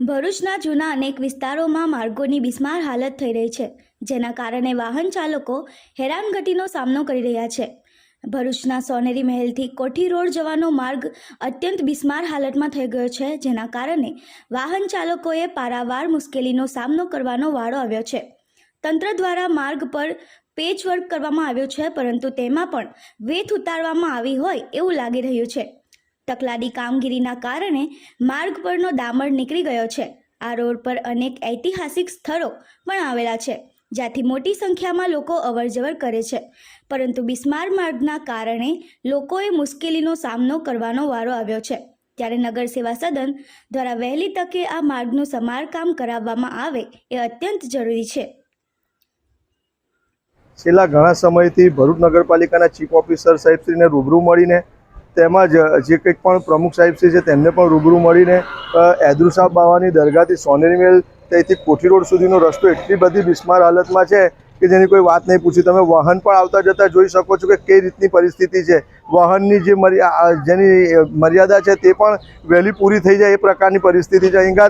ભરૂચના જૂના અનેક વિસ્તારોમાં માર્ગોની બિસ્માર હાલત થઈ રહી છે, જેના કારણે વાહન ચાલકો હેરાનગતિનો સામનો કરી રહ્યા છે। ભરૂચના સોનેરી મહેલથી કોઠી રોડ જવાનો માર્ગ અત્યંત બિસ્માર હાલતમાં થઈ ગયો છે, જેના કારણે વાહન ચાલકોએ પારાવાર મુશ્કેલીનો સામનો કરવાનો વારો આવ્યો છે। તંત્ર દ્વારા માર્ગ પર પેચવર્ક કરવામાં આવ્યો છે, પરંતુ તેમાં પણ વેથ ઉતારવામાં આવી હોય એવું લાગી રહ્યું છે। તકલાદી કામગીરીના કારણે માર્ગ પરનો ડામર નીકળી ગયો છે। આ રોડ પર અનેક ઐતિહાસિક સ્થળો પણ આવેલા છે, જ્યાંથી મોટી સંખ્યામાં લોકો અવરજવર કરે છે, પરંતુ બિસ્માર માર્ગના કારણે લોકોએ મુશ્કેલીનો સામનો કરવાનો વારો આવ્યો છે। ત્યારે નગર સેવા સદન દ્વારા વહેલી તકે આ માર્ગનું સમારકામ કરાવવામાં આવે એ અત્યંત જરૂરી છે। છેલ્લા ઘણા સમયથી ભરૂચ નગરપાલિકાના ચીફ ઓફિસર સાહેબશ્રીને રૂબરૂ મળીને તેમજ જે કંઈક પણ પ્રમુખ સાહેબશ્રી છે તેમને પણ રૂબરૂ મળીને ઐદુસાબ બાવાની દરગાહથી સોનેરી મહેલ ત્યાંથી કોઠી રોડ સુધીનો રસ્તો એટલી બધી બિસ્માર હાલતમાં છે કે જેની કોઈ વાત નહીં પૂછી। તમે વાહન પણ આવતા જતા જોઈ શકો છો કે કઈ રીતની પરિસ્થિતિ છે। વાહનની જેની મર્યાદા છે તે પણ વહેલી પૂરી થઈ જાય એ પ્રકારની પરિસ્થિતિ છે। અહીં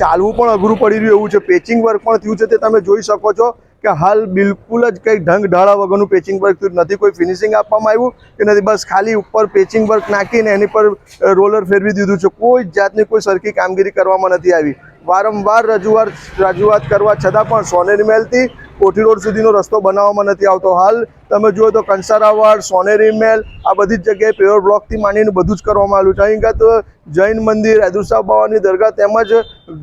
ચાલવું પણ અઘરું પડી રહ્યું એવું છે। પેચિંગ વર્ક પણ થયું છે તે તમે જોઈ શકો છો કે હાલ બિલકુલ જ કંઈ ઢંગ ઢાળા વગરનું પેચિંગ વર્ક થયું નથી। કોઈ ફિનિશિંગ આપવામાં આવ્યું કે નથી, બસ ખાલી ઉપર પેચિંગ વર્ક નાખીને એની પર રોલર ફેરવી દીધું છે। કોઈ જાતની કોઈ સરખી કામગીરી કરવામાં નથી આવી। વારંવાર રજૂઆત કરવા છતાં પણ સોનેરી મહેલથી કોઠી રોડ સુધીનો રસ્તો બનાવવામાં નથી આવતો। હાલ તમે જુઓ તો કંસારાવાડ, સોનેરી મહેલ આ બધી જ જગ્યાએ પેવર બ્લોકથી માંડીને બધું જ કરવામાં આવ્યું છે। અહીં તો જૈન મંદિર, ઐદુસાબ બાવાની દરગાહ તેમજ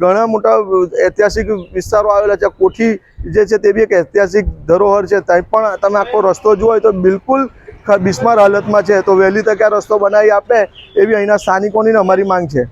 ઘણા મોટા ઐતિહાસિક વિસ્તારો આવેલા છે। કોઠી જે છે તે બી એક ઐતિહાસિક ધરોહર છે, ત્યાં પણ તમે આખો રસ્તો જુઓ તો બિલકુલ બિસ્માર હાલતમાં છે। તો વહેલી તકે આ રસ્તો બનાવી આપે એવી અહીંના સ્થાનિકોની અમારી માંગ છે।